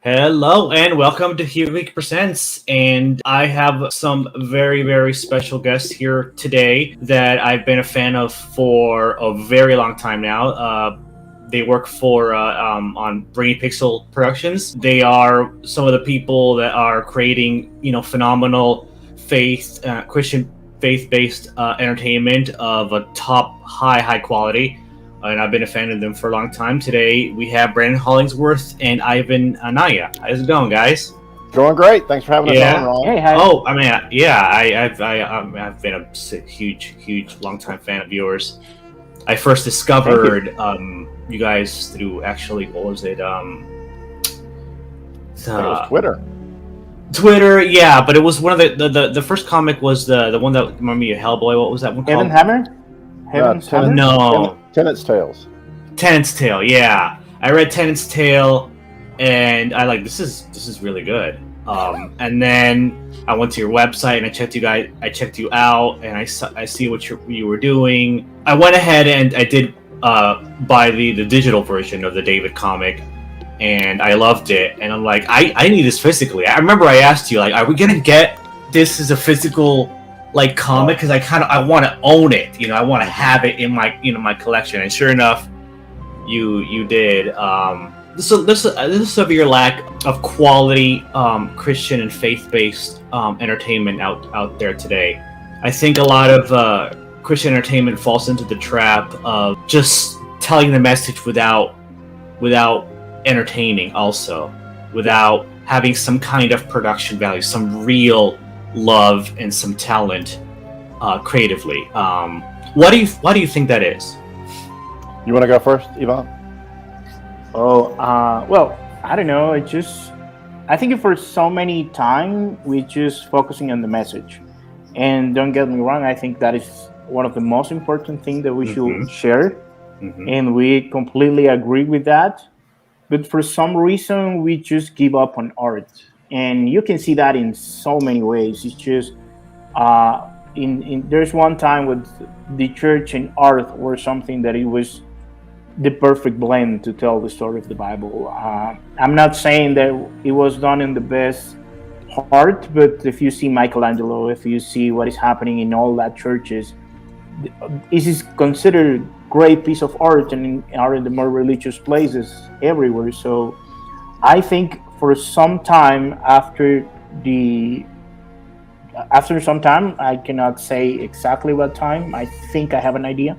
Hello and welcome to HEROGEEK Presents. And I have some very, very special guests here today that I've been a fan of for a very long time now. They work for on Brainy Pixel Productions. They are some of the people that are creating, phenomenal Christian faith-based entertainment of a top, high quality. And I've been a fan of them for a long time. Today we have Brannon Hollingsworth and Ivan Anaya. How's it going, guys? Going great. Thanks for having us on, Yeah. Ron. Hey, hi. Oh, I mean, yeah. I've been a huge, long time fan of yours. I first discovered you guys through actually what was it? I think it was Twitter. Twitter, yeah. But it was one of the first comic was the one that reminded me of Hellboy. What was that one Heaven called? Hammer? Heaven's Hammer? No. Tenant's Tales. Tenant's Tale, yeah. I read Tenant's Tale, and I like this is really good. And then I went to your website and I checked you out, and I see what you were doing. I went ahead and I did buy the digital version of the David comic, and I loved it. And I'm like, I need this physically. I remember I asked you, like, are we gonna get this as a physical like comic, because I want to own it, I want to have it in my collection. And sure enough, you did. This is of your lack of quality Christian and faith-based entertainment out there today. I think a lot of Christian entertainment falls into the trap of just telling the message without entertaining, also without having some kind of production value, some real love and some talent creatively. Why do you think that is? You want to go first, Yvonne? Well, I don't know. I think for so many time we just focusing on the message. And don't get me wrong, I think that is one of the most important things that we should share. And we completely agree with that. But for some reason, we just give up on art. And you can see that in so many ways. It's just there's one time with the church and art were something that it was the perfect blend to tell the story of the Bible. I'm not saying that it was done in the best heart, but if you see Michelangelo, if you see what is happening in all that churches, this is considered great piece of art, and are in the more religious places everywhere. So I think for some time after some time, I cannot say exactly what time, I think I have an idea,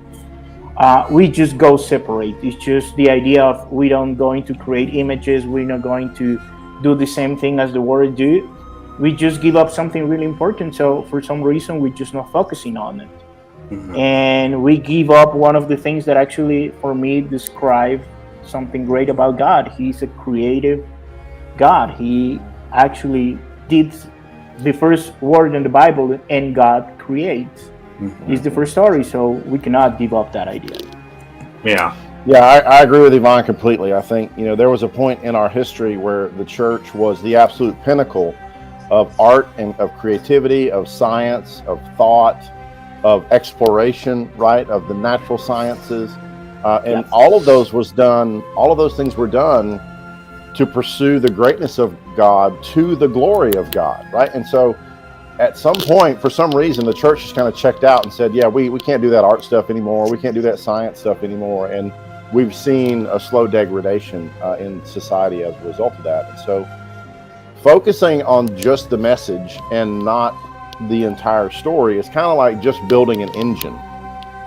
we just go separate. It's just the idea of we don't going to create images, we're not going to do the same thing as the world do. We just give up something really important. So for some reason, we're just not focusing on it. And we give up one of the things that actually, for me, describe something great about God. He's a creative God. He actually did the first word in the Bible, and God creates. It's the first story, so we cannot give up that idea. Yeah, I agree with Yvonne completely. I think, there was a point in our history where the church was the absolute pinnacle of art and of creativity, of science, of thought, of exploration, right, of the natural sciences, and all of those things were done to pursue the greatness of God, to the glory of God, right? And so at some point, for some reason, the church just kind of checked out and said, yeah, we can't do that art stuff anymore, we can't do that science stuff anymore, and we've seen a slow degradation in society as a result of that. And so focusing on just the message and not the entire story is kind of like just building an engine,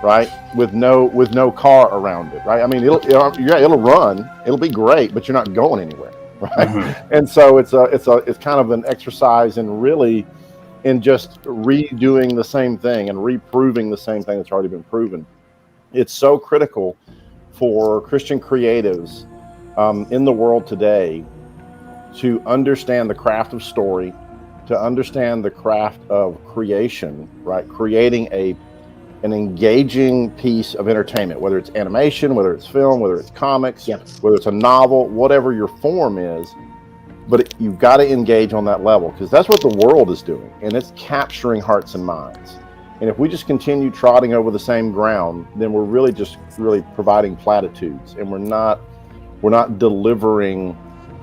right, with no car around it, right? I mean, it'll run, it'll be great, but you're not going anywhere, right? And so it's kind of an exercise in just redoing the same thing and reproving the same thing that's already been proven. It's so critical for Christian creatives in the world today to understand the craft of story, to understand the craft of creation, right? Creating an engaging piece of entertainment, whether it's animation, whether it's film, whether it's comics, whether it's a novel, whatever your form is. But you've got to engage on that level, because that's what the world is doing, and it's capturing hearts and minds. And if we just continue trotting over the same ground, then we're really providing platitudes, and we're not delivering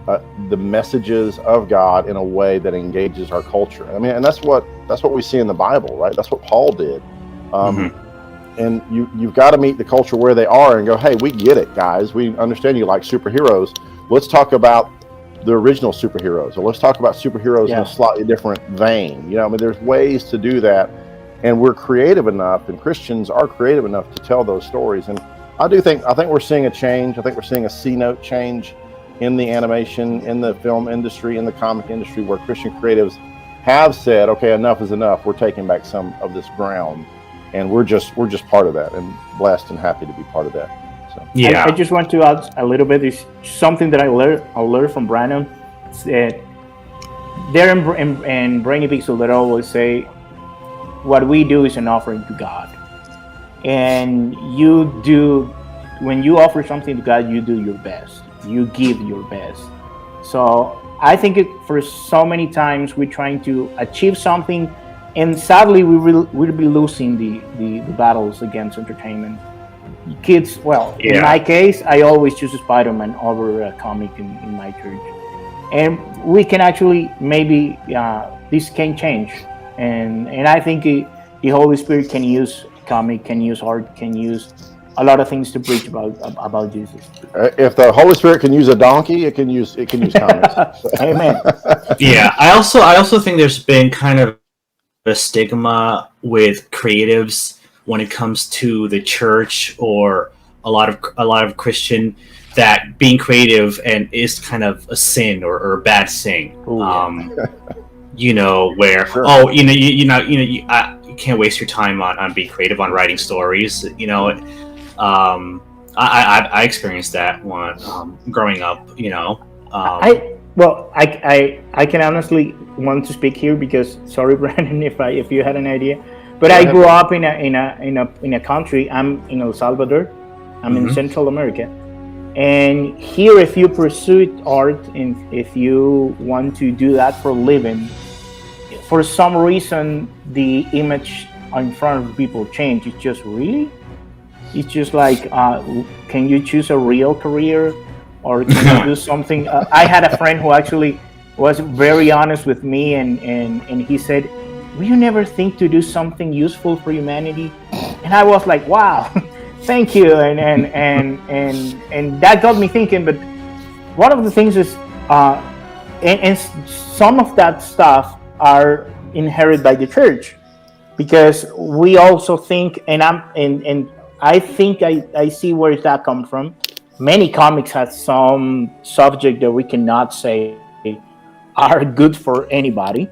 the messages of God in a way that engages our culture. I mean, and that's what we see in the Bible, right? That's what Paul did. And you've got to meet the culture where they are and go, hey, we get it, guys. We understand you like superheroes. Let's talk about the original superheroes, or let's talk about superheroes in a slightly different vein. You know, I mean, there's ways to do that, and we're creative enough, and Christians are creative enough to tell those stories. And I think we're seeing a change. I think we're seeing a C-note change in the animation, in the film industry, in the comic industry, where Christian creatives have said, okay, enough is enough. We're taking back some of this ground. And we're just part of that, and blessed and happy to be part of that. So yeah, I just want to add a little bit. Is something that I learned from Brannon. There in Brainy Pixel, they always say, what we do is an offering to God, and when you offer something to God, you do your best. You give your best. So I think for so many times we're trying to achieve something. And sadly, we'll be losing the battles against entertainment. Kids, in my case, I always choose Spider-Man over a comic in my church. And we can actually, maybe, this can change. And I think the Holy Spirit can use comic, can use art, can use a lot of things to preach about Jesus. If the Holy Spirit can use a donkey, it can use comics. Amen. Yeah, I also think there's been kind of a stigma with creatives when it comes to the church or a lot of Christian, that being creative and is kind of a sin or a bad thing. You know, where you can't waste your time on being creative, on writing stories. You know, I experienced that one growing up. You know, I can honestly want to speak here because, sorry, Brannon, if you had an idea, but I grew up in a country. I'm in El Salvador. I'm in Central America, and here, if you pursue art and if you want to do that for a living, for some reason the image in front of people change. It's just like, can you choose a real career? Or can you do something? I had a friend who actually was very honest with me, and he said, will you never think to do something useful for humanity? And I was like, wow, thank you. And that got me thinking. But one of the things is, and some of that stuff are inherited by the church, because we also think, and I think I see where that comes from. Many comics have some subject that we cannot say are good for anybody.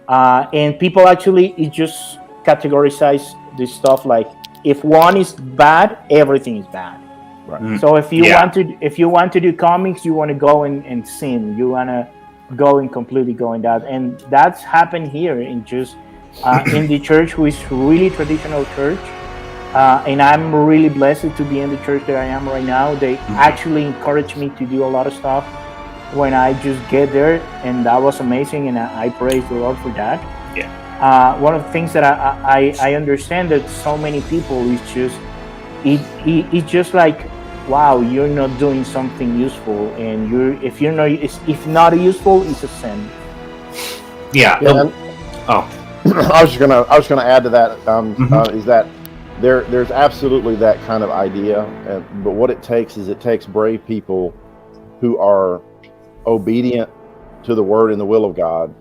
And people actually just categorize this stuff like, if one is bad, everything is bad. Right. So if you want to do comics, you want to go and sin. You want to go and completely go in that. And that's happened here in the church, who is really traditional church. And I'm really blessed to be in the church that I am right now. They actually encourage me to do a lot of stuff when I just get there, and that was amazing, and I praise the Lord for that. Yeah. One of the things that I understand that so many people is just it's just like, wow, you're not doing something useful, and if not useful, it's a sin. Yeah. I was just gonna add to that is that there's absolutely that kind of idea, but what it takes brave people who are obedient to the word and the will of God,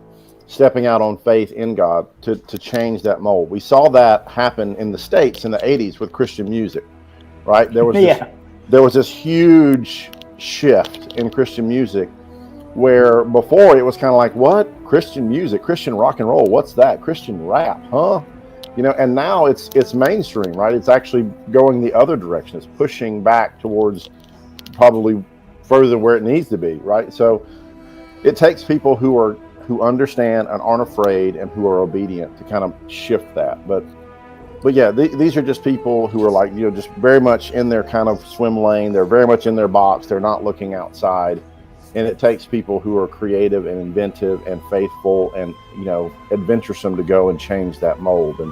stepping out on faith in God to change that mold. We saw that happen in the States in the 80s with Christian music, right? There was this huge shift in Christian music, where before it was kind of like, what? Christian music, Christian rock and roll, what's that? Christian rap, huh? You know, and now it's mainstream, right? It's actually going the other direction. It's pushing back towards probably further than where it needs to be, right? So it takes people who understand and aren't afraid and who are obedient to kind of shift that. But yeah, these are just people who are like, you know, just very much in their kind of swim lane. They're very much in their box. They're not looking outside. And it takes people who are creative and inventive and faithful and, you know, adventuresome to go and change that mold. And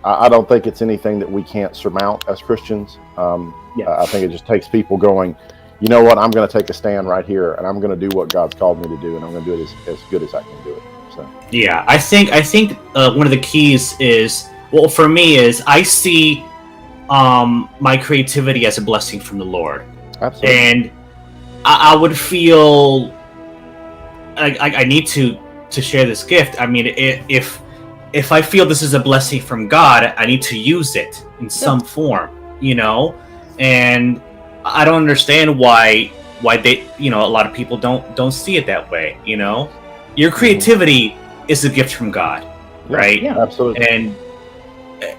I don't think it's anything that we can't surmount as Christians. I think it just takes people going, you know what, I'm going to take a stand right here, and I'm going to do what God's called me to do, and I'm going to do it as good as I can do it. So Yeah, I think one of the keys is, well, for me is I see my creativity as a blessing from the Lord. absolutely. And I would feel I need to share this gift. I mean, if I feel this is a blessing from God, I need to use it in some form, you know. And I don't understand why they, you know, a lot of people don't see it that way. You know, your creativity is a gift from God, right? Yeah. Absolutely. And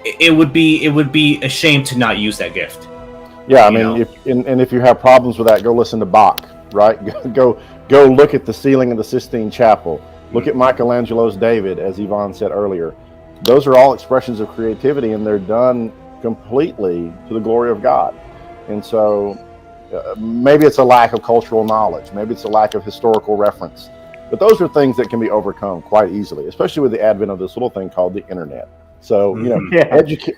it would be a shame to not use that gift. Yeah, I mean, if you have problems with that, go listen to Bach, right? Go look at the ceiling of the Sistine Chapel. Look at Michelangelo's David, as Yvonne said earlier. Those are all expressions of creativity, and they're done completely to the glory of God. And so maybe it's a lack of cultural knowledge. Maybe it's a lack of historical reference. But those are things that can be overcome quite easily, especially with the advent of this little thing called the internet. So, you know,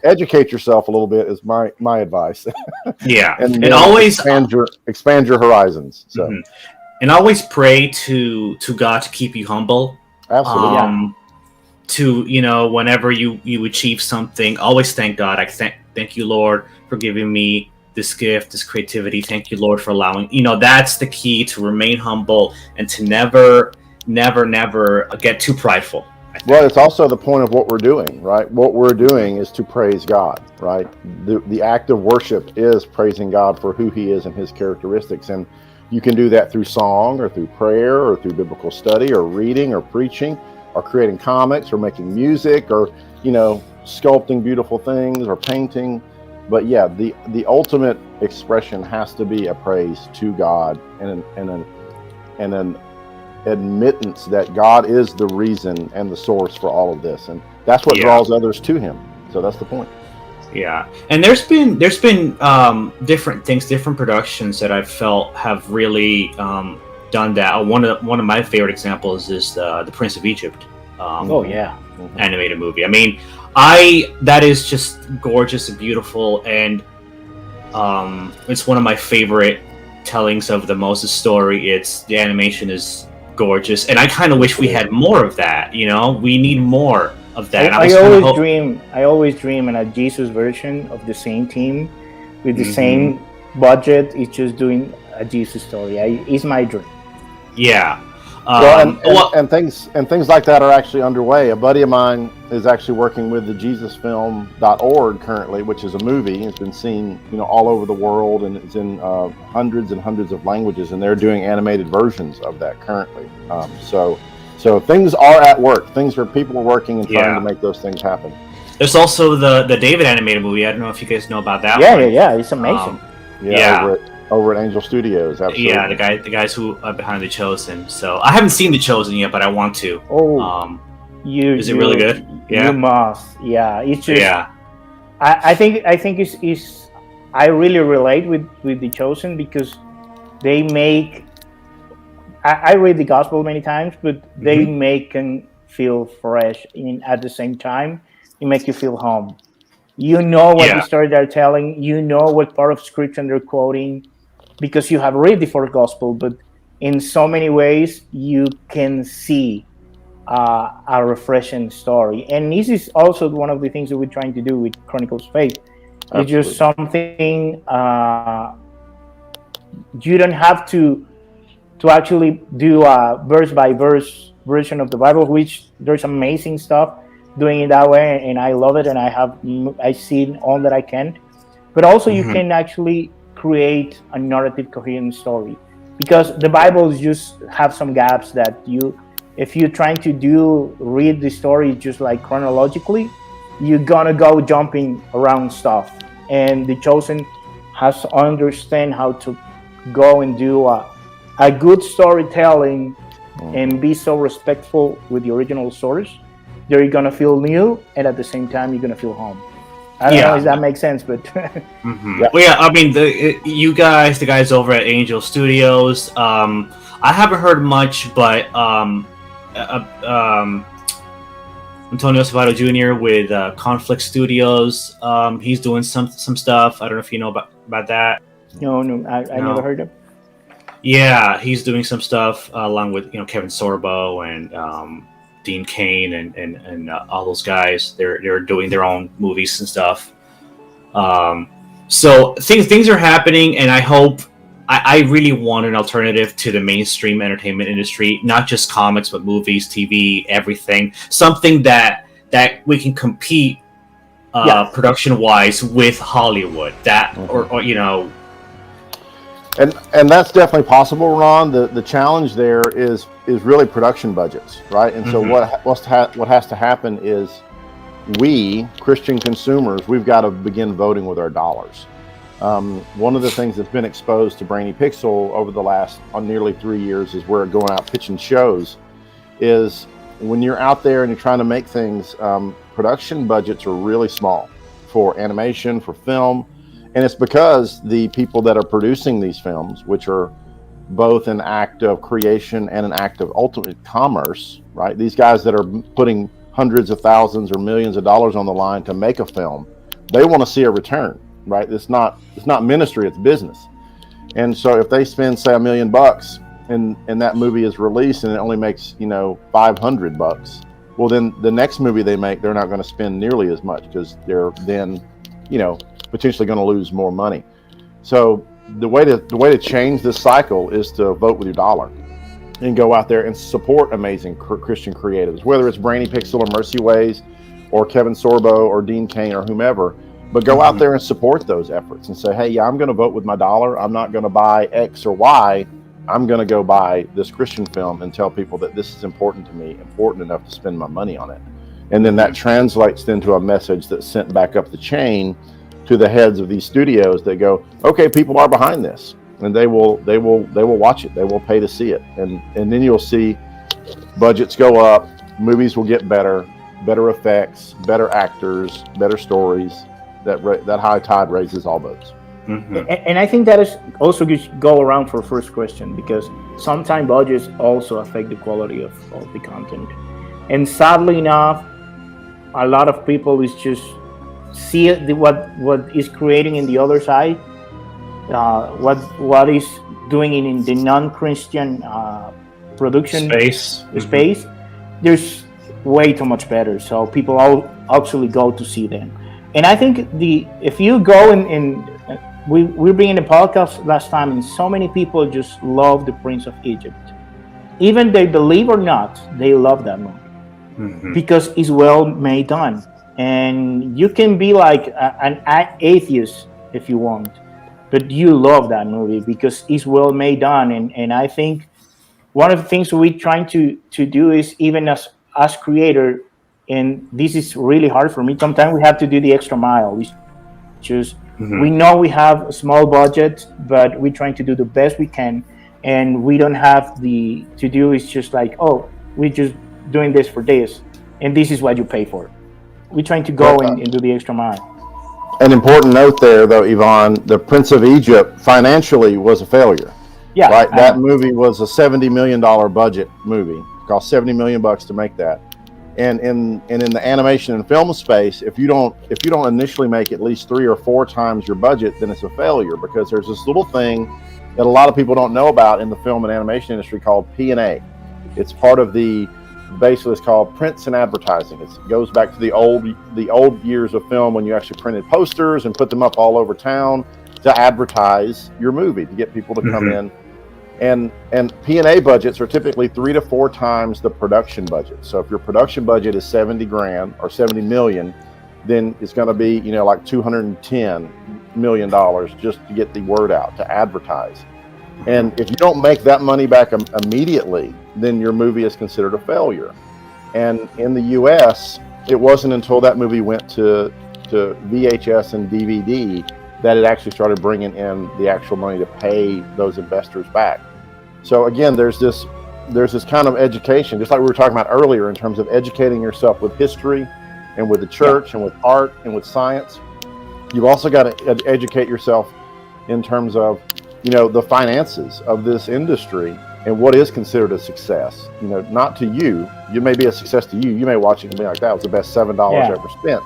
educate yourself a little bit is my advice. Yeah, and always expand your horizons. So, and always pray to God to keep you humble. absolutely. To, you know, whenever you achieve something, always thank God. I thank you, Lord, for giving me this gift, this creativity. Thank you, Lord, for allowing. You know, that's the key to remain humble and to never get too prideful. Well, it's also the point of what we're doing, right? What we're doing is to praise God, right? The act of worship is praising God for who He is and His characteristics. And you can do that through song or through prayer or through biblical study or reading or preaching or creating comics or making music or, you know, sculpting beautiful things or painting. But yeah, the ultimate expression has to be a praise to God and an admittance that God is the reason and the source for all of this, and that's what draws others to Him. So that's the point. Yeah, and there's been different things, different productions that I've felt have really done that. One of my favorite examples is the Prince of Egypt. Animated movie. I mean, that is just gorgeous and beautiful, and it's one of my favorite tellings of the Moses story. The animation is gorgeous, and I kind of wish we had more of that. You know, we need more of that. I always dream in a Jesus version of the same team with the same budget. It's just doing a Jesus story. It's my dream. Yeah. And things like that are actually underway. A buddy of mine is actually working with the JesusFilm.org currently, which is a movie. It's been seen, you know, all over the world, and it's in hundreds and hundreds of languages, and they're doing animated versions of that currently. So things are at work. People are working and trying to make those things happen. There's also the David animated movie. I don't know if you guys know about that one. Yeah, it's amazing. Over at Angel Studios, absolutely. Yeah, the guys who are behind The Chosen. So I haven't seen The Chosen yet, but I want to. Is it really good? Yeah, you must. Yeah, it's just. Yeah. I think it's. I really relate with The Chosen because they make. I read the Gospel many times, but they make and feel fresh. At the same time, they make you feel home. You know what the story they're telling. You know what part of scripture they're quoting, because you have read the fourth gospel. But in so many ways, you can see a refreshing story. And this is also one of the things that we're trying to do with Chronicles of Faith. It's just something you don't have to actually do a verse by verse version of the Bible, which there's amazing stuff doing it that way, and I love it, and I've seen all that I can. But also you can actually create a narrative coherent story, because the Bible just have some gaps that if you're trying to read the story just like chronologically, you're gonna go jumping around stuff. And The Chosen has to understand how to go and do a good storytelling and be so respectful with the original source. You're gonna feel new, and at the same time, you're gonna feel home. I don't know if that makes sense, but Well, yeah, I mean, the guys over at Angel Studios. I haven't heard much, but Antonio Sabato Jr. with Conflict Studios. He's doing some stuff. I don't know if you know about that. No, I never heard of. Yeah, he's doing some stuff along with Kevin Sorbo and Dean Cain and all those guys. They're doing their own movies and stuff. So things are happening, and I hope. I really want an alternative to the mainstream entertainment industry, not just comics, but movies, TV, everything. Something that we can compete production wise with Hollywood. That or And that's definitely possible, Ron. The challenge there is really production budgets, right? And so what has to happen is we Christian consumers, we've got to begin voting with our dollars. One of the things that's been exposed to Brainy Pixel over the last nearly 3 years is we're going out pitching shows. Is when you're out there and you're trying to make things, production budgets are really small for animation, for film. And it's because the people that are producing these films, which are both an act of creation and an act of ultimate commerce, right? These guys that are putting hundreds of thousands or millions of dollars on the line to make a film, they want to see a return, right? It's not ministry, it's business. And so if they spend, say, $1 million and that movie is released and it only makes, $500, well, then the next movie they make, they're not going to spend nearly as much because they're then, potentially going to lose more money. So the way to change this cycle is to vote with your dollar and go out there and support amazing Christian creatives, whether it's Brainy Pixel or Mercy Ways or Kevin Sorbo or Dean Cain or whomever. But go out there and support those efforts and say, hey, yeah, I'm going to vote with my dollar. I'm not going to buy X or Y. I'm going to go buy this Christian film and tell people that this is important to me, important enough to spend my money on it. And then that translates into a message that's sent back up the chain to the heads of these studios that go, okay, people are behind this, and they will watch it. They will pay to see it, and then you'll see budgets go up, movies will get better effects, better actors, better stories. That high tide raises all boats. And I think that is also go around for first question, because sometimes budgets also affect the quality of the content, and sadly enough, a lot of people is just see what is creating in the other side, what is doing in the non-Christian production space. There's way too much better, so people all actually go to see them. And I think if you go and we were being in the podcast last time, and so many people just love the Prince of Egypt, even they believe or not, they love that movie because it's well made done. And you can be like an atheist if you want, but you love that movie because it's well made done. And I think one of the things we're trying to do is, even as creator, and this is really hard for me, sometimes we have to do the extra mile. We know we have a small budget, but we're trying to do the best we can, and we don't have to do is just like, oh, we're just doing this for this, and this is what you pay for. We're trying to go and do the extra mile. An important note there, though, Yvonne, the Prince of Egypt financially was a failure. Yeah, right. That movie was a $70 million budget movie. It cost $70 million to make that. And in the animation and film space, if you don't initially make at least 3 or 4 times your budget, then it's a failure, because there's this little thing that a lot of people don't know about in the film and animation industry called P&A. It's part of basically it's called prints and advertising. It goes back to the old years of film when you actually printed posters and put them up all over town to advertise your movie, to get people to come in. And P&A budgets are typically 3 to 4 times the production budget. So if your production budget is $70,000 or $70 million, then it's going to be like $210 million just to get the word out, to advertise. And if you don't make that money back immediately, then your movie is considered a failure. And in the U.S., it wasn't until that movie went to VHS and DVD that it actually started bringing in the actual money to pay those investors back. So again, there's this kind of education, just like we were talking about earlier, in terms of educating yourself with history and with the church and with art and with science. You've also got to educate yourself in terms of the finances of this industry and what is considered a success. Not to you. You may be a success to you. You may watch it and be like, that was the best $7 ever spent.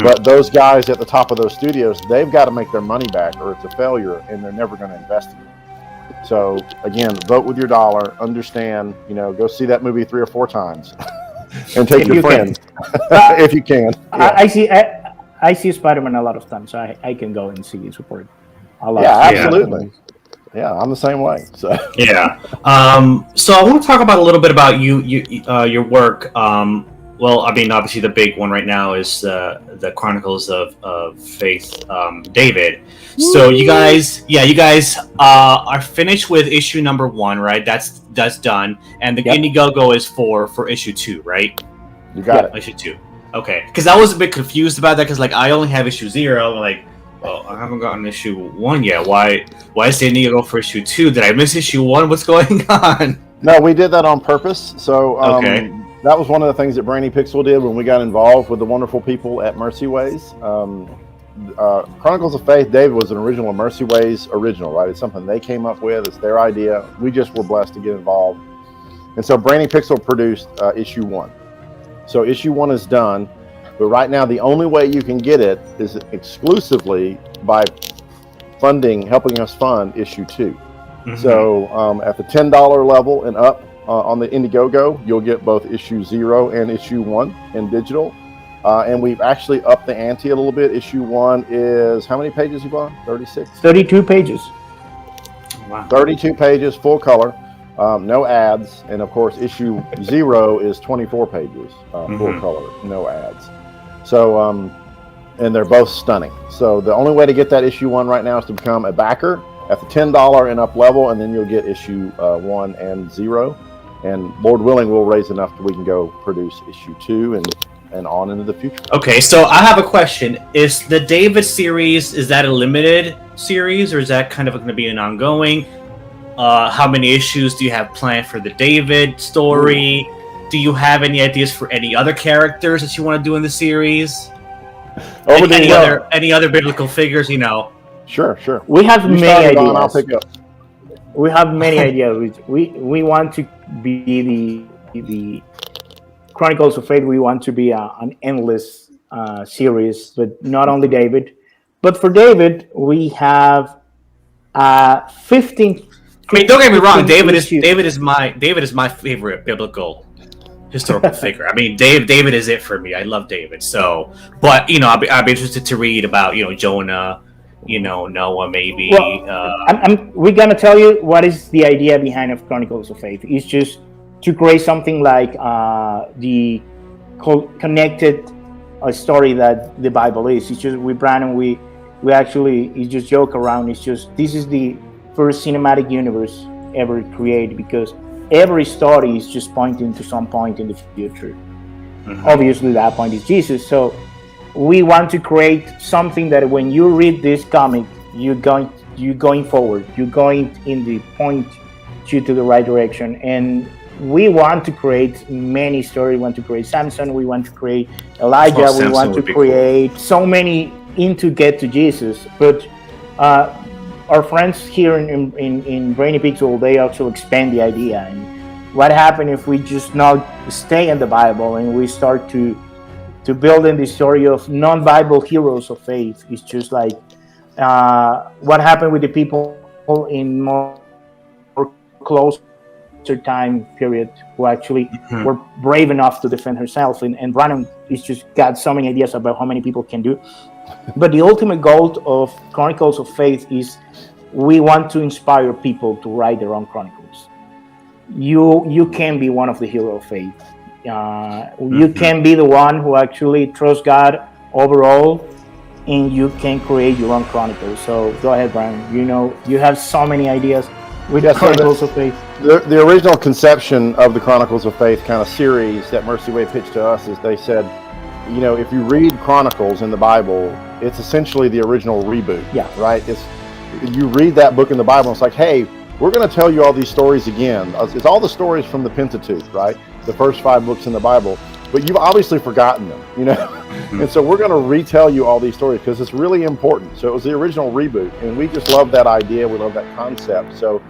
But those guys at the top of those studios, they've got to make their money back, or it's a failure, and they're never going to invest in it. So again, vote with your dollar. Understand, go see that movie 3 or 4 times, and take your friends if you can. Yeah. I see Spider-Man a lot of times, so I can go and see support a lot. Yeah, absolutely. Yeah, I'm the same way. So yeah. So I want to talk about a little bit about your work. Well, I mean, obviously the big one right now is the Chronicles of Faith David. So you guys are finished with issue number 1, right? That's done, and the Indiegogo is for issue 2, right? You got it. Issue 2. Okay, because I was a bit confused about that because I only have issue 0. Well, I haven't gotten issue 1 yet. Why is the Indiegogo for issue 2? Did I miss issue 1? What's going on? No, we did that on purpose. So that was one of the things that Brainy Pixel did when we got involved with the wonderful people at Mercy Ways. Chronicles of Faith David was an original Mercy Ways original, right? It's something they came up with. It's their idea. We just were blessed to get involved. And so Brainy Pixel produced issue 1. So issue 1 is done, but right now the only way you can get it is exclusively by helping us fund issue 2. Mm-hmm. So at the $10 level and up on the Indiegogo, you'll get both issue 0 and issue 1 in digital. And we've actually upped the ante a little bit. Issue 1 is, how many pages, Yvonne? 36? 32 pages. Wow. 32 pages, full color. No ads, and of course issue 0 is 24 pages, full color, no ads. So and they're both stunning. So the only way to get that issue 1 right now is to become a backer at the $10 and up level, and then you'll get issue 1 and 0, and Lord willing we'll raise enough that we can go produce issue 2 and on into the future. Okay, so I have a question. Is the David series, is that a limited series, or is that kind of going to be an ongoing? How many issues do you have planned for the David story? Do you have any ideas for any other characters that you want to do in the series? Any other biblical figures, Sure. We have many ideas. I'll pick up. We have many ideas. We want to be the Chronicles of Faith. We want to be an endless series, but not only David. But for David, we have 15. I mean, don't get me wrong. David is my favorite biblical historical figure. I mean, David is it for me. I love David. So, but I'd be interested to read about Jonah, Noah, maybe. Well, we're gonna tell you what is the idea behind of Chronicles of Faith. It's just to create something like the connected story that the Bible is. It's just with Brannon, we actually just joke around. It's just this is the first cinematic universe ever created, because every story is just pointing to some point in the future. Mm-hmm. Obviously that point is Jesus. So we want to create something that when you read this comic, you're going forward, you're going in the point you to the right direction. And we want to create many stories. We want to create Samson, we want to create Elijah, we want to create so many to get to Jesus. But our friends here in Brainy Pixel, they also expand the idea. And what happens if we just not stay in the Bible and we start to build in the story of non-Bible heroes of faith? It's just like what happened with the people in more closer time period who actually were brave enough to defend herself. And Brannon is just got so many ideas about how many people can do. But the ultimate goal of Chronicles of Faith is we want to inspire people to write their own chronicles. You can be one of the hero of faith. You can be the one who actually trusts God overall, and you can create your own chronicles. So go ahead, Brannon. You have so many ideas with Chronicles of Faith. The original conception of the Chronicles of Faith kind of series that Mercy Way pitched to us is they said, if you read Chronicles in the Bible, it's essentially the original reboot. Yeah. Right? You read that book in the Bible, it's like, hey, we're going to tell you all these stories again. It's all the stories from the Pentateuch, right? The first 5 books in the Bible. But you've obviously forgotten them, And so we're going to retell you all these stories because it's really important. So it was the original reboot, and we just love that idea. We love that concept. So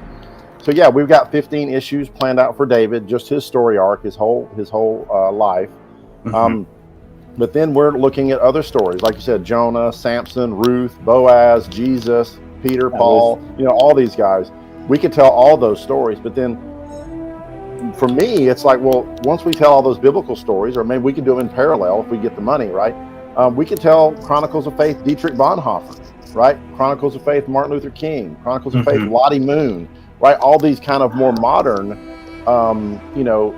yeah, we've got 15 issues planned out for David, just his story arc, his whole life. But then we're looking at other stories, like you said, Jonah, Samson, Ruth, Boaz, Jesus, Peter, Paul, all these guys. we could tell all those stories, but then for me, it's like, well, once we tell all those biblical stories, or maybe we can do them in parallel if we get the money, right? We could tell Chronicles of Faith Dietrich Bonhoeffer, right? Chronicles of Faith Martin Luther King, Chronicles of Faith Lottie Moon, right? All these kind of more modern,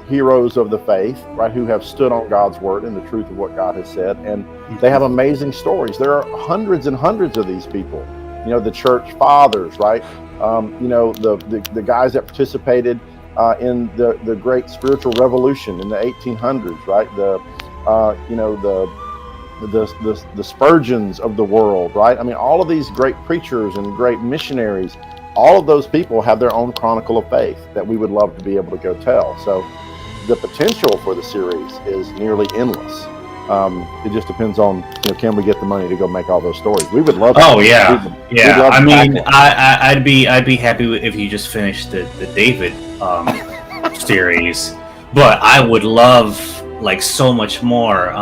heroes of the faith, right? Who have stood on God's word and the truth of what God has said. And they have amazing stories. There are hundreds and hundreds of these people, the church fathers, right? The guys that participated in the great spiritual revolution in the 1800s, right? The Spurgeons of the world, right? I mean, all of these great preachers and great missionaries, all of those people have their own chronicle of faith that we would love to be able to go tell. So the potential for the series is nearly endless. It just depends on, can we get the money to go make all those stories? We would love to. Oh yeah, I mean, I'd be happy if you just finished the David series, but I would love so much more.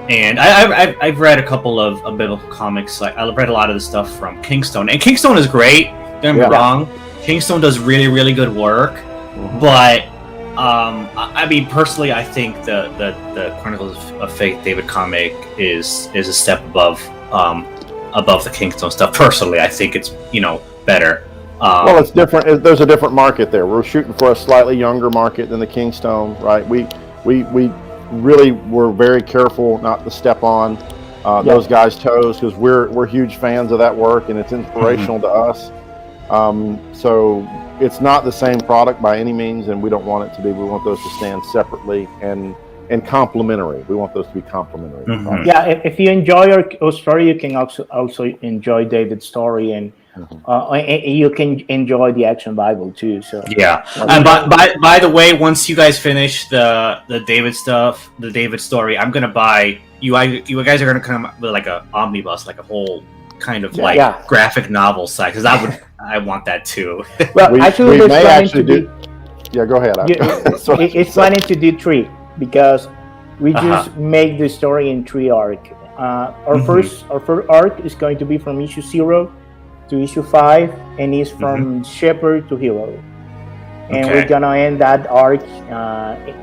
And I've read a couple of biblical comics. I've read a lot of the stuff from Kingstone, and Kingstone is great. Don't get me wrong, Kingstone does really, really good work. But I mean, personally, I think the Chronicles of Faith David comic is a step above the Kingstone stuff. Personally, I think it's better. Well, it's different. There's a different market there. We're shooting for a slightly younger market than the Kingstone, right? We really were very careful not to step on those guys' toes, because we're huge fans of that work and it's inspirational to us. So it's not the same product by any means, and we don't want it to be. We want those to stand separately and complementary. We want those to be complementary. Yeah, if you enjoy our story, you can also enjoy David's story, and you can enjoy the Action Bible too. So yeah. And by the way, once you guys finish the David stuff, the David story, I'm gonna buy you guys are gonna come up with like a omnibus, like a whole kind of graphic novel side, because I want that too. Well, we may actually do. Yeah, go ahead. It's planning to do 3, because we just make the story in 3 arcs. Our first arc is going to be from issue 0 to issue 5, and is from Shepherd to Hero. And we're gonna end that arc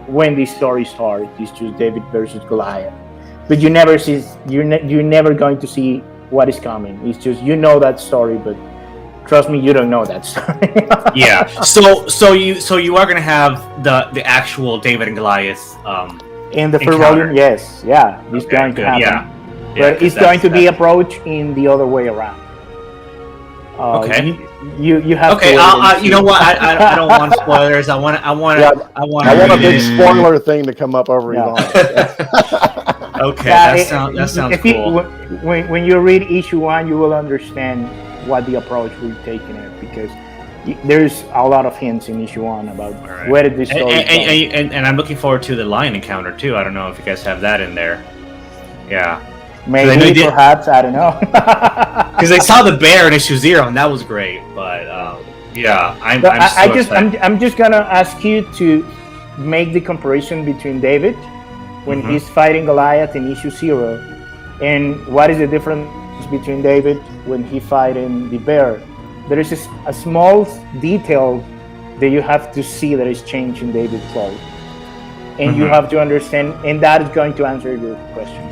when the story starts. It's just David versus Goliath. But you're never going to see what is coming. It's just that story, but trust me, you don't know that story. Yeah. So you are gonna have the actual David and Goliath in the first volume. Yes. Yeah. It's going to happen. Yeah. But it's going to be approached in the other way around. You have. Okay. You know what? I don't want spoilers. I want a big spoiler thing to come up over Yvonne. Okay. That sounds cool. When you read issue 1, you will understand what the approach we're taking it, because there's a lot of hints in issue 1 about where did this story and I'm looking forward to the lion encounter too. I don't know if you guys have that in there. Yeah. Maybe, perhaps, I don't know. Because I saw the bear in issue 0, and that was great. But I'm just gonna ask you to make the comparison between David when he's fighting Goliath in issue 0, and what is the difference between David when he fighting the bear. There is a small detail that you have to see that is changed in David's clothes, and you have to understand, and that is going to answer your question.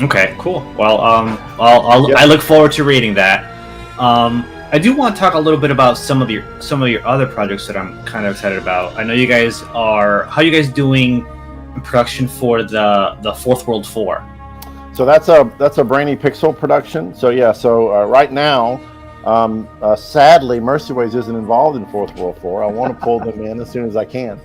Okay, cool. Well, I look forward to reading that. I do want to talk a little bit about some of your other projects that I'm kind of excited about. I know you guys how are you guys doing in production for the Fourth World 4? So that's a Brainy Pixel production. So right now, sadly, Mercyways isn't involved in Fourth World 4. I want to pull them in as soon as I can.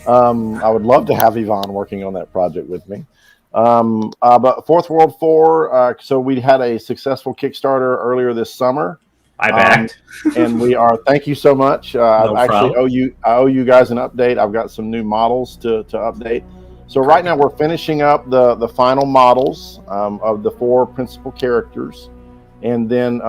I would love to have Yvonne working on that project with me. But Fourth World 4, so we had a successful Kickstarter earlier this summer. I backed. And we are, thank you so much. I owe you guys an update. I've got some new models to update. So right now we're finishing up the final models of the 4 principal characters. And then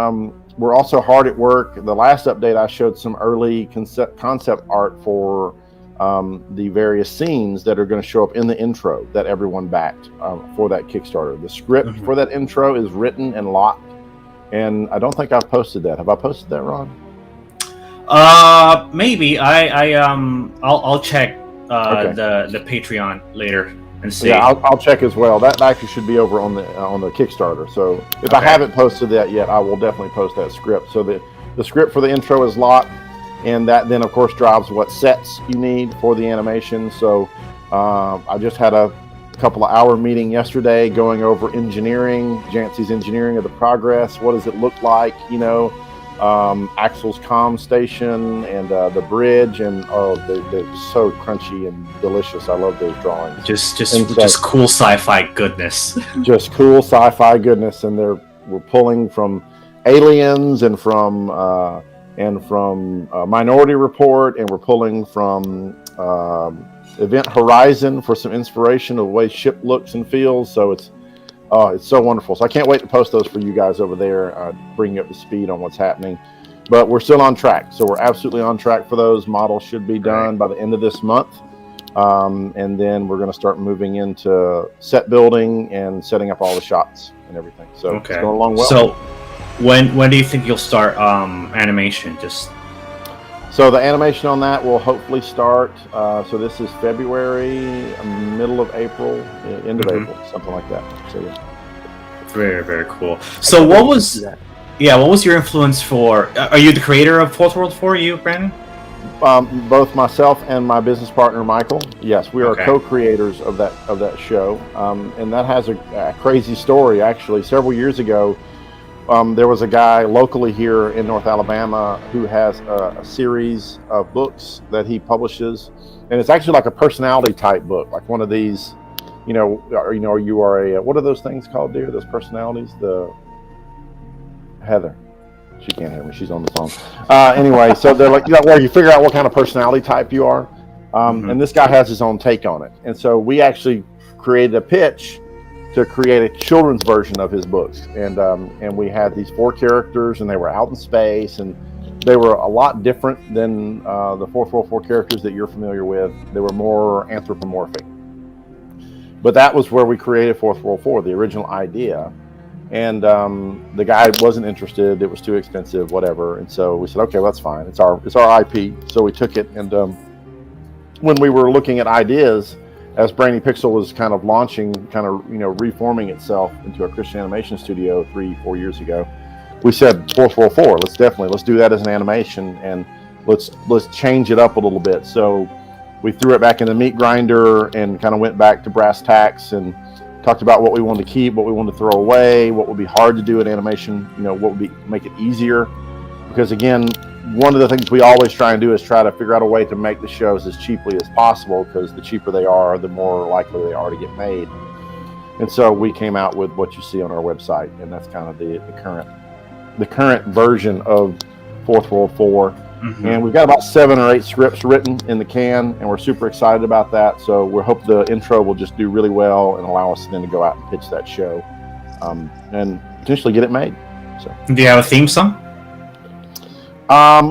we're also hard at work. The last update, I showed some early concept art for the various scenes that are going to show up in the intro that everyone backed for that Kickstarter. The script for that intro is written and locked, and I don't think I've posted that. Have I posted that, Ron? Maybe I'll check Okay. the Patreon later and see. Yeah, I'll check as well. That actually should be over on the Kickstarter. So if I Okay. haven't posted that yet, I will definitely post that script. So the script for the intro is locked, and that then of course drives what sets you need for the animation. So I just had a couple of hour meeting yesterday going over engineering, Jancy's engineering of the progress. What does it look like? Axel's comm station and the bridge, and they're so crunchy and delicious. I love those drawings. Just cool sci-fi goodness. Just cool sci-fi goodness, and we're pulling from Aliens and from Minority Report, and we're pulling from Event Horizon for some inspiration of the way ship looks and feels. So it's so wonderful. So I can't wait to post those for you guys over there, bring you up to speed on what's happening. But we're still on track. So we're absolutely on track for those. Models should be done by the end of this month. And then we're going to start moving into set building and setting up all the shots and everything. So it's going along well. So when do you think you'll start animation? So the animation on that will hopefully start. So this is February, middle of April, end of April, something like that. So yeah. Very, very cool. So what was your influence for? Are you the creator of Fourth World 4? You, Brannon? Both myself and my business partner Michael. Yes, we are co-creators of that show, and that has a crazy story. Actually, several years ago. There was a guy locally here in North Alabama who has a series of books that he publishes, and it's actually like a personality type book, like one of these, you are a what are those things called, dear? Those personalities? The Heather, she can't hear me. She's on the phone. Anyway, so they're like, where you figure out what kind of personality type you are, and this guy has his own take on it, and so we actually created a pitch to create a children's version of his books, and we had these 4 characters, and they were out in space, and they were a lot different than the Fourth World 4 characters that you're familiar with. They were more anthropomorphic, but that was where we created Fourth World 4, the original idea. And the guy wasn't interested; it was too expensive, whatever. And so we said, okay, well, that's fine. It's our IP. So we took it, and when we were looking at ideas, as Brainy Pixel was kind of launching, reforming itself into a Christian animation studio 3-4 years ago, we said Fourth World 4. Let's do that as an animation, and let's change it up a little bit. So we threw it back in the meat grinder and kind of went back to brass tacks and talked about what we wanted to keep, what we wanted to throw away, what would be hard to do in animation. What would make it easier, because again, one of the things we always try and do is try to figure out a way to make the shows as cheaply as possible, because the cheaper they are, the more likely they are to get made. And so we came out with what you see on our website, and that's kind of the current version of Fourth World 4. And we've got about 7 or 8 scripts written in the can, and we're super excited about that. So we hope the intro will just do really well and allow us then to go out and pitch that show, and potentially get it made. So, do you have a theme song?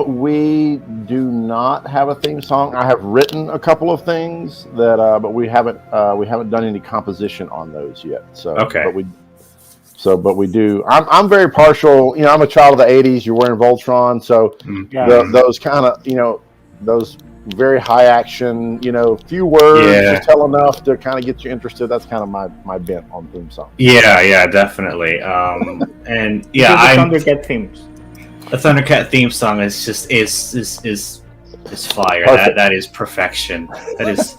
We do not have a theme song. I have written a couple of things that, but we haven't done any composition on those yet. So, but we do. I'm very partial. I'm a child of the '80s. You're wearing Voltron, so those kind of, those very high action, few words, just tell enough to kind of get you interested. That's kind of my bent on theme song. Yeah, definitely. And Thundercat themes. The Thundercat theme song is just is fire. That is perfection. That is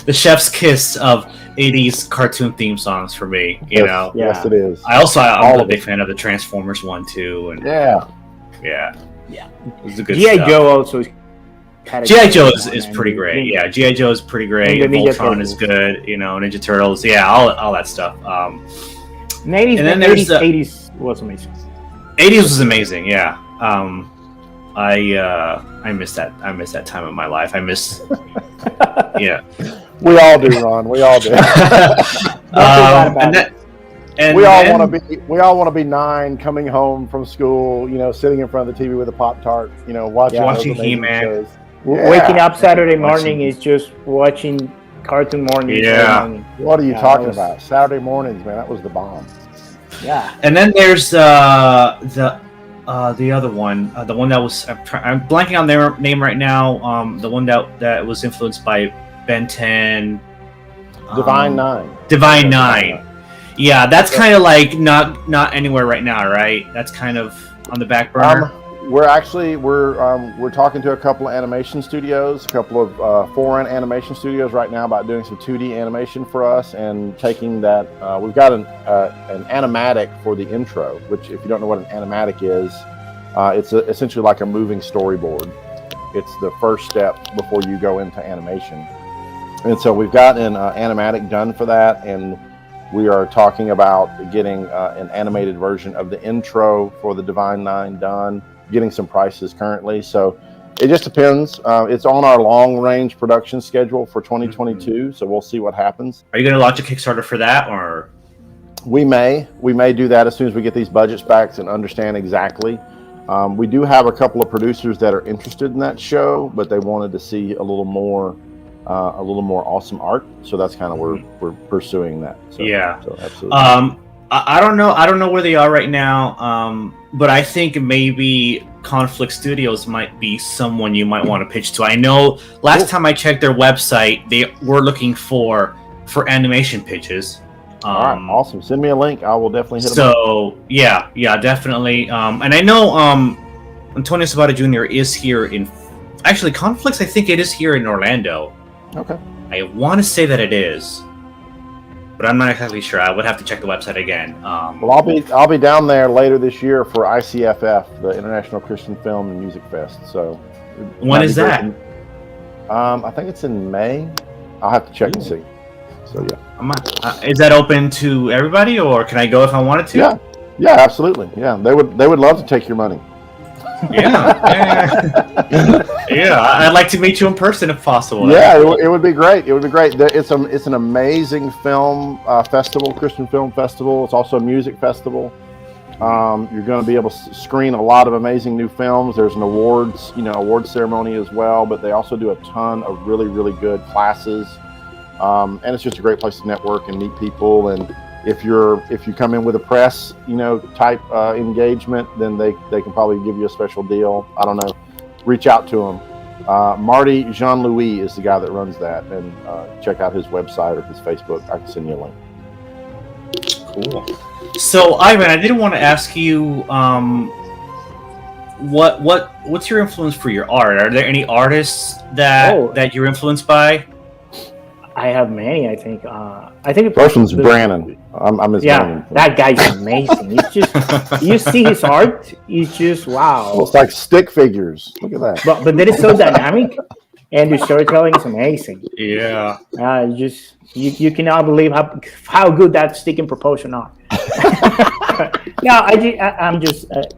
the chef's kiss of '80s cartoon theme songs for me. Yes, it is. I'm a big fan of the Transformers 1 too, and yeah. It was a good G.I. stuff. Joe also. G.I. Joe is pretty great. Yeah, G.I. Joe is pretty great. Voltron is good. Ninja Turtles. Yeah, all that stuff. And then there's 80s was amazing. 80s was amazing. Yeah. I miss that. I miss that time of my life. I miss. Yeah. We all do, Ron. We all do. We all want to be 9, coming home from school, sitting in front of the TV with a Pop-Tart, watching He-Man. shows. Waking up Saturday morning is just watching Cartoon Morning. Yeah. What are you talking about? Saturday mornings, man, that was the bomb. Yeah. And then there's the the other one, the one that was I'm blanking on their name right now. The one that was influenced by Ben 10. Divine Nine. Divine Nine. Yeah, that's kind of like not anywhere right now, right? That's kind of on the back burner. We're talking to a couple of animation studios, a couple of foreign animation studios right now about doing some 2D animation for us and taking that. We've got an animatic for the intro, which, if you don't know what an animatic is, it's essentially like a moving storyboard. It's the first step before you go into animation. And so we've got an animatic done for that, and we are talking about getting an animated version of the intro for the Divine Nine done, getting some prices currently. So it just depends. It's on our long-range production schedule for 2022, so we'll see what happens. Are you going to launch a Kickstarter for that, or? We may do that as soon as we get these budgets back and understand exactly. We do have a couple of producers that are interested in that show, but they wanted to see a little more awesome art, so that's kind of where we're pursuing that. So, yeah, so absolutely. I don't know where they are right now, but I think maybe Conflict Studios might be someone you might want to pitch to. I know last time I checked their website, they were looking for animation pitches. All right, awesome. Send me a link. I will definitely hit them. So yeah, definitely. And I know Antonio Sabata Jr. is here in. Actually, Conflicts, I think it is here in Orlando. Okay. I want to say that it is, but I'm not exactly sure. I would have to check the website again. Well, I'll be down there later this year for ICFF, the International Christian Film and Music Fest. So when is that? I think it's in May. I'll have to check and see. So yeah. Is that open to everybody, or can I go if I wanted to? Yeah, absolutely. Yeah, they would love to take your money. Yeah, I'd like to meet you in person if possible. Yeah, it would be great. It would be great. It's an amazing film festival, Christian film festival. It's also a music festival. You're going to be able to screen a lot of amazing new films. There's an awards ceremony as well, but they also do a ton of really, really good classes. And it's just a great place to network and meet people. And if you come in with a press, type engagement, then they can probably give you a special deal. I don't know. Reach out to them. Marty Jean-Louis is the guy that runs that, and check out his website or his Facebook. I can send you a link. Cool. So, Ivan, I didn't want to ask you, what's your influence for your art? Are there any artists that you're influenced by? I have many. I think the first one's Brannon. I'm his man. That guy's amazing. It's just you see his art. It's just wow. Well, it's like stick figures. Look at that. But that is so dynamic, and the storytelling is amazing. Yeah. You cannot believe how good that stick and proportion are. No,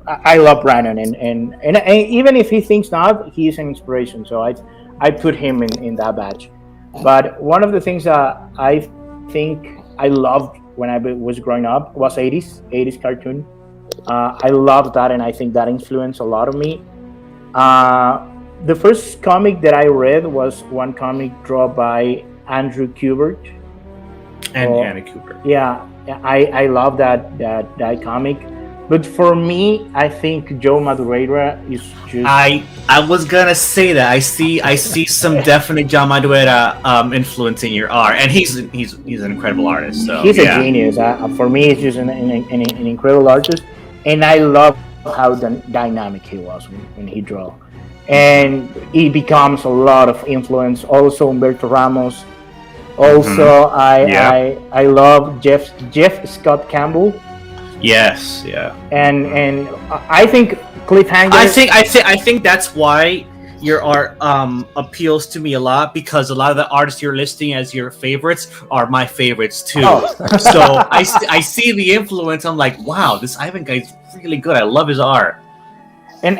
I love Brannon, and even if he thinks not, he is an inspiration. So I put him in that batch. But one of the things that I think I loved when I was growing up was 80s cartoon. I loved that, and I think that influenced a lot of me. The first comic that I read was one comic drawn by Andrew Kubert. Anna Kubert. Yeah, I love that comic. But for me, I think Joe Madureira is just. I was gonna say that I see some definite John Madureira influence in your art, and he's an incredible artist. So he's a genius. For me, he's just an incredible artist, and I love how dynamic he was when he drew, and he becomes a lot of influence. Also, Humberto Ramos. Also, I love Jeff Scott Campbell. Yes, yeah. And I think Cliffhanger. I think that's why your art appeals to me a lot, because a lot of the artists you're listing as your favorites are my favorites too. Oh. So I see the influence. I'm like, wow, this Ivan guy's really good. I love his art. And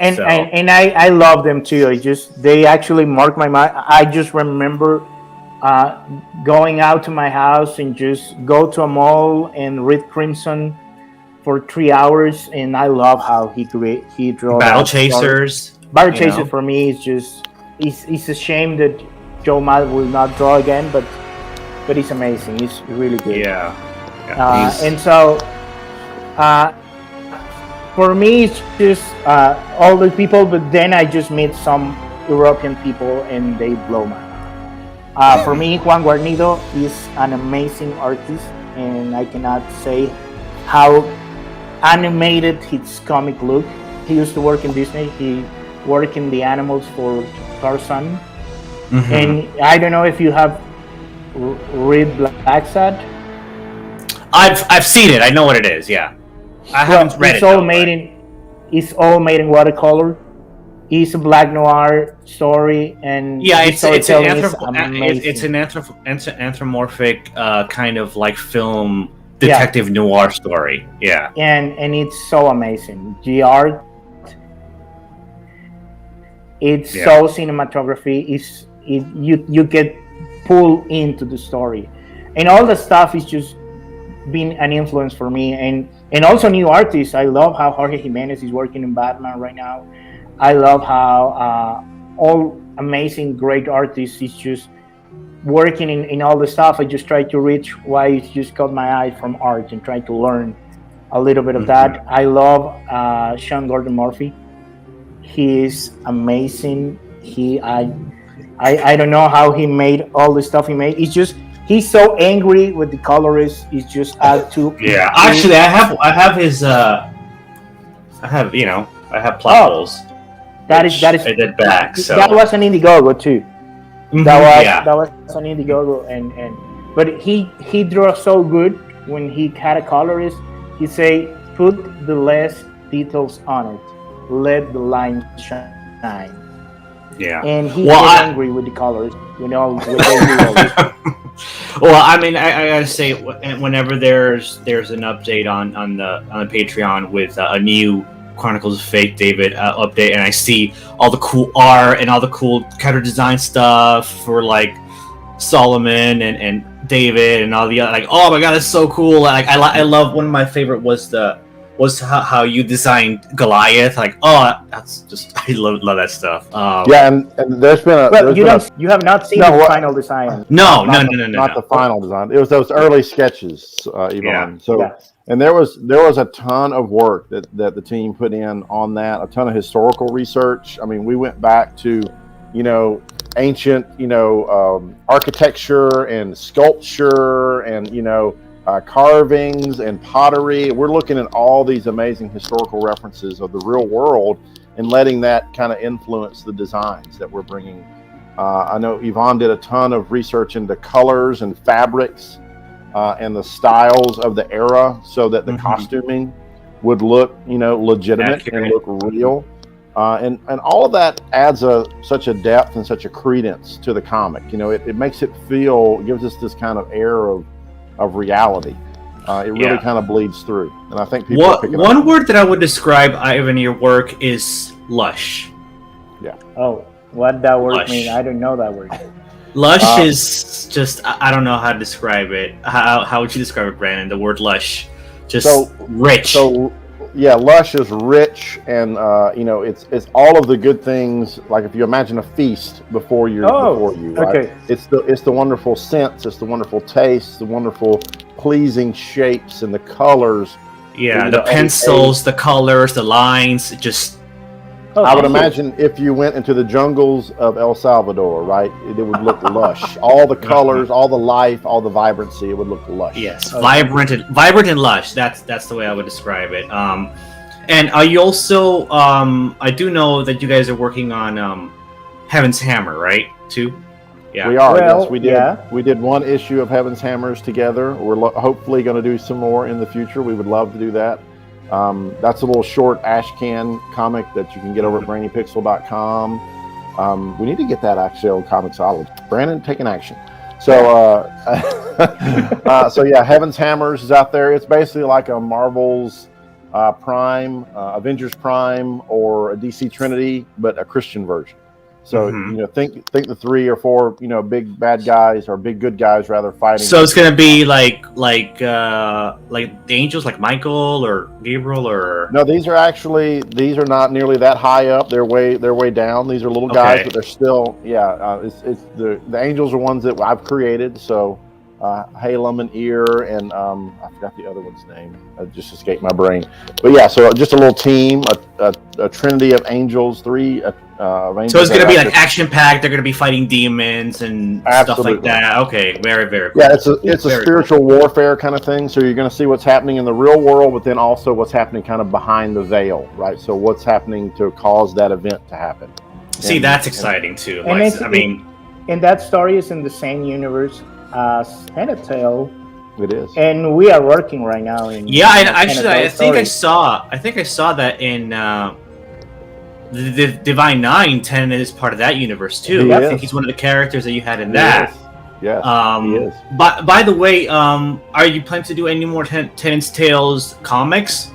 I love them too. They actually mark my mind. I just remember going out to my house and just go to a mall and read Crimson for 3 hours, and I love how he draws Battle Chasers. Battle Chasers for me is just it's a shame that Joe Mad will not draw again, but he's amazing. He's really good. Yeah. And so For me, it's just all the people, but then I just meet some European people and they blow my mind. For me, Juan Guarnido is an amazing artist, and I cannot say how animated his comic look. He used to work in Disney. He worked in the animals for Tarzan. Mhm. And I don't know if you have read Black Sad. I've seen it. I know what it is. Yeah, I haven't read it's it. all though, made but- in it's all made in watercolor. It's a black noir story, and Yeah, his it's an storytelling is amazing. anthropomorphic kind of like film detective noir story. Yeah. and it's so amazing. The art, it's Yeah. so cinematography. You get pulled into the story, and all the stuff is just been an influence for me, and also new artists. I love how Jorge Jimenez is working in Batman right now. I love how all amazing great artists is just working in all the stuff. I just try to reach why it just caught my eye from art and try to learn a little bit of that. I love Sean Gordon Murphy. He is amazing. I don't know how he made all the stuff he made. It's just he's so angry with the colorists. It's just add to Yeah. Actually, I have his. I have plot holes. That is I did back. So that was an Indiegogo too. Mhm, That was an Indiegogo, but he drew so good when he had a colorist. He say put the less details on it, let the line shine. Yeah. And he Well, get angry with the colors, with they do all this. Well, I mean, I gotta say, whenever there's an update on the Patreon with a new Chronicles of Faith David update, and I see all the cool art and all the cool character design stuff for like Solomon and David and all the other, like, oh my god, that's so cool! Like I love, one of my favorite was how you designed Goliath. Like, oh, that's just, I love that stuff. Yeah, and there's been a. Well, there's you have not seen No, the what- final design. No. not the final design. It was those early sketches, Yvonne. Yeah. So, Yeah. and there was a ton of work that the team put in on that. A ton of historical research. I mean, we went back to, ancient, architecture and sculpture and carvings and pottery. We're looking at all these amazing historical references of the real world and letting that kind of influence the designs that we're bringing. I know Yvonne did a ton of research into colors and fabrics and the styles of the era, so that the costuming would look, legitimate Accurate. and look real. And all of that adds such a depth and such a credence to the comic. It makes it gives us this kind of air of reality. It really kind of bleeds through, and I think people are picking up. One word that I would describe, Ivan, your work is lush. Oh, what that word Lush. mean? I don't know that word. Lush is just, I don't know how to describe it. How would you describe it, Brannon? The word lush, just rich. So, yeah, lush is rich, and it's all of the good things. Like if you imagine a feast before you, right? okay. It's the wonderful scents, it's the wonderful tastes, the wonderful pleasing shapes and the colors. Yeah, the pencils, the colors, the lines, just. I would imagine if you went into the jungles of El Salvador, right, it would look lush. All the colors, all the life, all the vibrancy, it would look lush. Yes, vibrant and lush. That's the way I would describe it. And are you also? I do know that you guys are working on Heaven's Hammer, right? Too. Yeah. We are. Well, yes, we did. yeah. We did one issue of Heaven's Hammers together. We're hopefully going to do some more in the future. We would love to do that. That's a little short ash can comic that you can get over at brainypixel.com. We need to get that actually on Comixology. Brannon, taking action. So, so yeah, Heaven's Hammers is out there. It's basically like a Marvel's Prime, Avengers Prime, or a DC Trinity, but a Christian version. So think the 3 or 4 big bad guys, or big good guys rather, fighting. So it's gonna be like the angels, like Michael or Gabriel, or No, these are not nearly that high up. They're way down. These are little guys, but they're still it's the angels are ones that I've created. So Halem and Ear, and I forgot the other one's name. It just escaped my brain. But yeah, so just a little team, a trinity of angels, three angels. So it's going to be like action-packed. They're going to be fighting demons and stuff like that. Okay, very, very cool. Yeah, it's a spiritual warfare kind of thing. So you're going to see what's happening in the real world, but then also what's happening kind of behind the veil, right? So what's happening to cause that event to happen. See, that's exciting too. And Like, and that story is in the same universe as Tenant Tale. It is, and we are working right now in. Yeah, I think I saw that in the Devine Nine. Tenant is part of that universe too. I think he's one of the characters that you had in that. Yeah, he is. But by the way, are you planning to do any more Tenant's Tales comics?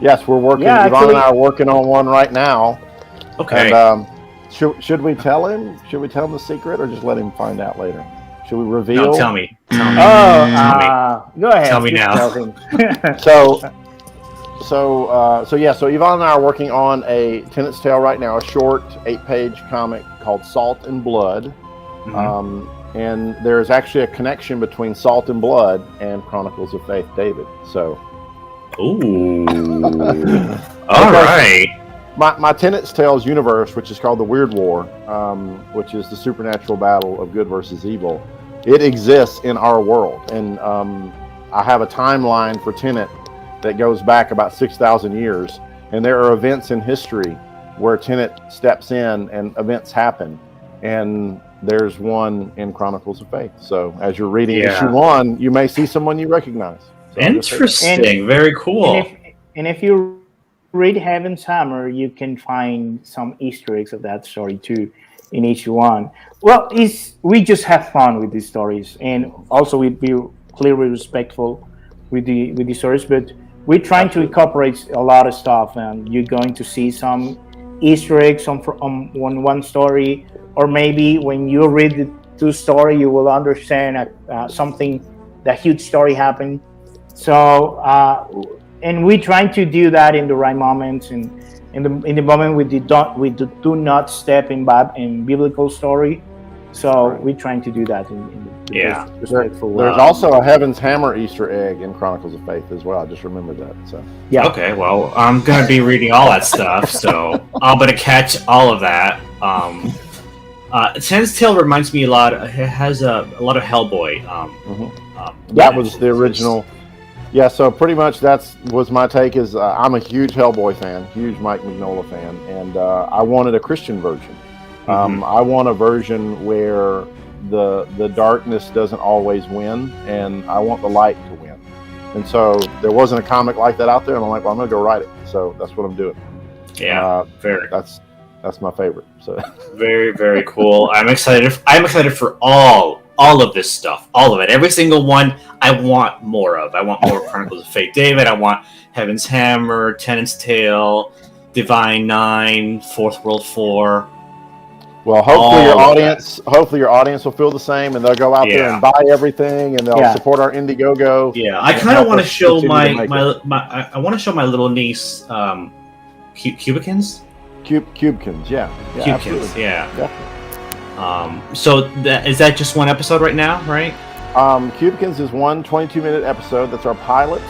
Yes, we're working. Yvonne and I are working on one right now. Okay. And, should we tell him? Should we tell him the secret, or just let him find out later? Should we reveal? No, tell me. Go ahead. Tell me now. So Yvonne and I are working on a Tenant's Tale right now, a short 8-page comic called Salt and Blood. Mm-hmm. And there's actually a connection between Salt and Blood and Chronicles of Faith David. So, ooh, all right. My Tenant's Tales universe, which is called the Weird War, which is the supernatural battle of good versus evil, it exists in our world. And I have a timeline for Tenant that goes back about 6,000 years. And there are events in history where Tenant steps in and events happen. And there's one in Chronicles of Faith. So as you're reading issue 1, you may see someone you recognize. So interesting. Very cool. And if you read Heaven's Hammer, you can find some Easter eggs of that story too in issue 1. Well, we just have fun with these stories, and also we be clearly respectful with the stories, but we're trying to incorporate a lot of stuff, and you're going to see some Easter eggs on one story, or maybe when you read the 2 story, you will understand that huge story happened. So and we're trying to do that in the right moments, and in the moment we do not step in biblical story. So we're trying to do that in the respectful way. There's also a Heaven's Hammer Easter egg in Chronicles of Faith as well. I just remembered that. So yeah. Okay, well, I'm gonna be reading all that stuff, so I'm gonna catch all of that. Tenant's Tale reminds me a lot. It has a lot of Hellboy. That was the original. Yeah, so pretty much was my take. Is I'm a huge Hellboy fan, huge Mike Mignola fan, and I wanted a Christian version. I want a version where the darkness doesn't always win, and I want the light to win. And so there wasn't a comic like that out there, and I'm like, well, I'm going to go write it. So that's what I'm doing. Yeah, that's my favorite. So very, very cool. I'm excited for all of this stuff, all of it, every single one. I want more of. I want more Chronicles of Faith David. I want Heaven's Hammer, Tenant's Tale, Devine Nine, Fourth World 4. Well, hopefully your audience will feel the same, and they'll go out there and buy everything, and they'll support our Indiegogo. Yeah, I kind of want to show I want to show my little niece Cubikins. Cubekins, yeah. Cubekins, yeah. Definitely. So is that just one episode right now, right? Cubekins is one 22-minute episode. That's our pilot.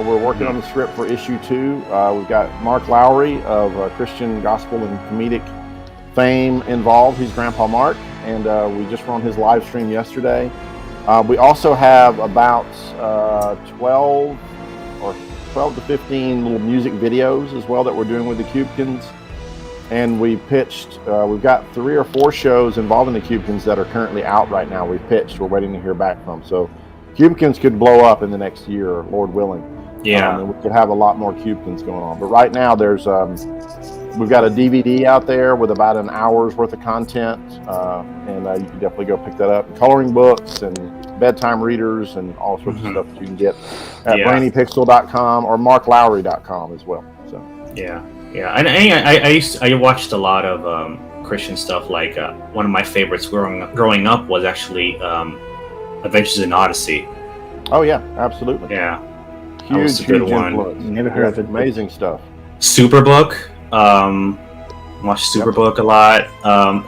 We're working on the script for issue 2. We've got Mark Lowry of Christian Gospel and Comedic fame involved. He's Grandpa Mark, and we just run his live stream yesterday. We also have about 12 to 15 little music videos as well that we're doing with the Cubekins. And we pitched, we've got 3 or 4 shows involving the Cubekins that are currently out right now. We've pitched, we're waiting to hear back from. So Cubekins could blow up in the next year, Lord willing. Yeah. And we could have a lot more Cubekins going on. But right now there's, we've got a DVD out there with about an hour's worth of content. And you can definitely go pick that up. Coloring books and bedtime readers and all sorts of stuff that you can get at brainypixel.com or marklowry.com as well. So yeah. And I watched a lot of Christian stuff. Like one of my favorites growing up was actually Adventures in Odyssey. Oh yeah, absolutely. Yeah, huge one. Influence. Never heard of it. Amazing stuff. Superbook. Watched Superbook a lot.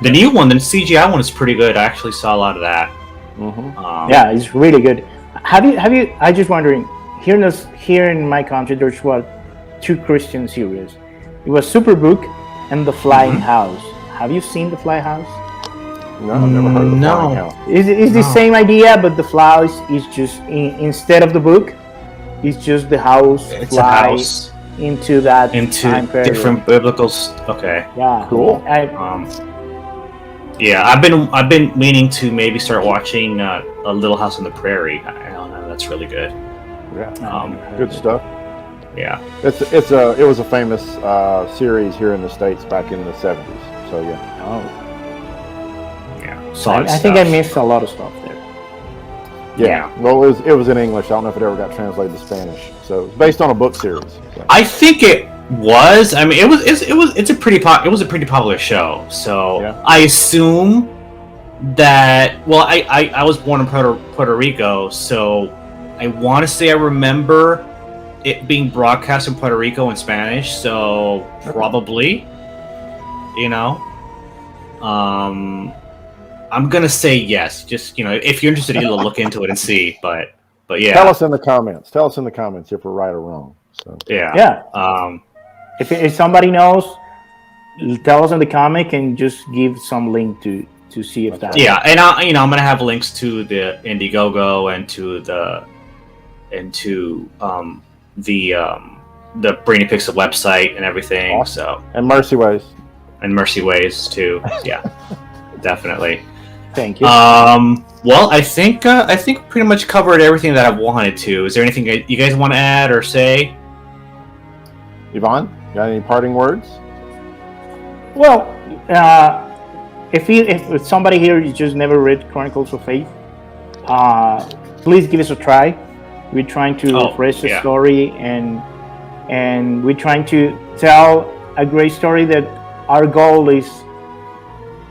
The new one, the CGI one, is pretty good. I actually saw a lot of that. Mm-hmm. Yeah, it's really good. Have you? I just wondering. Here in my country, there's two Christian series. It was Superbook and The Flying House. Have you seen The Flying House? No, I've never heard of the Flying House. It's the same idea, but the flies is just instead of the book, it's just the house flies into that time period. Different biblical. Okay. Yeah. Cool. Yeah, I've been meaning to maybe start watching A Little House on the Prairie. I don't know. That's really good. Yeah. Good stuff. Yeah. It was a famous series here in the States back in the 70s. So yeah. Oh. Yeah. I think I missed a lot of stuff there. Yeah. Well, it was in English. I don't know if it ever got translated to Spanish. So it's based on a book series. So. I think it was. I mean, it was a pretty popular show. So yeah. I assume that. Well, I was born in Puerto Rico, so I want to say I remember it being broadcast in Puerto Rico in Spanish. So probably, I'm gonna say yes. Just if you're interested, you'll look into it and see. But yeah. Tell us in the comments if we're right or wrong. So yeah. Yeah. If somebody knows, tell us in the comment and just give some link to see if that. Yeah, and I'm gonna have links to the Indiegogo and to the Brainy Pixel website and everything. Awesome. So and Mercy Ways too. Yeah, definitely. Thank you. Well, I think pretty much covered everything that I wanted to. Is there anything you guys want to add or say? Yvonne, got any parting words? Well, if somebody here just never read Chronicles of Faith, please give us a try. We're trying to refresh the story, and we're trying to tell a great story that our goal is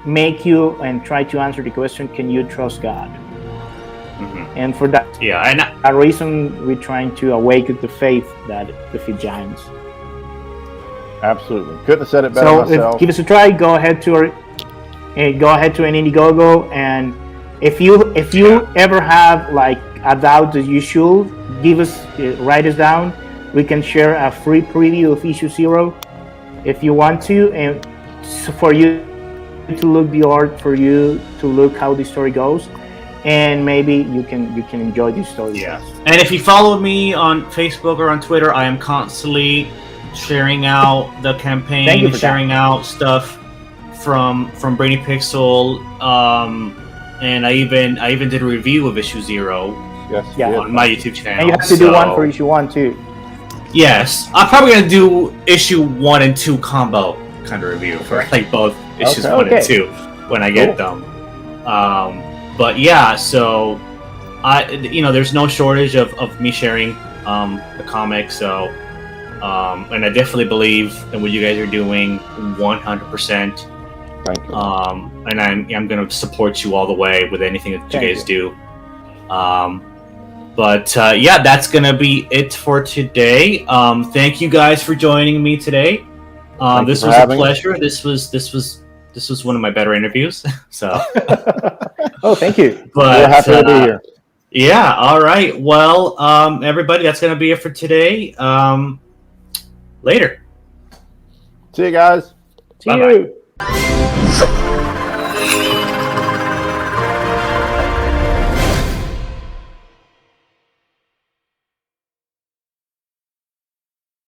make you and try to answer the question, can you trust God? Mm-hmm. And for that, a reason we're trying to awaken the faith that defeat giants. Absolutely, couldn't have said it better myself. Give us a try. Go ahead to an Indiegogo, and if you ever have like a doubt that you should give us, write us down. We can share a free preview of issue 0 if you want to, and for you to look the art, for you to look how the story goes, and maybe you can enjoy this story. Yeah. And if you follow me on Facebook or on Twitter, I am constantly sharing out the campaign, sharing out stuff from Brainy Pixel, and I even did a review of issue 0 on my YouTube channel. And you have to do one for issue 1 too. Yes, I'm probably gonna do issue 1 and 2 combo kind of review for like both issues 1 and 2 when I get them. But yeah, so there's no shortage of me sharing the comics. So and I definitely believe in what you guys are doing 100%. Thank you. And I'm gonna support you all the way with anything that you guys do. But that's gonna be it for today. Thank you guys for joining me today. This was a pleasure. This was one of my better interviews. So. Oh, thank you. But we're happy to be here. Yeah. All right. Well, everybody, that's gonna be it for today. Later. See you guys. See you.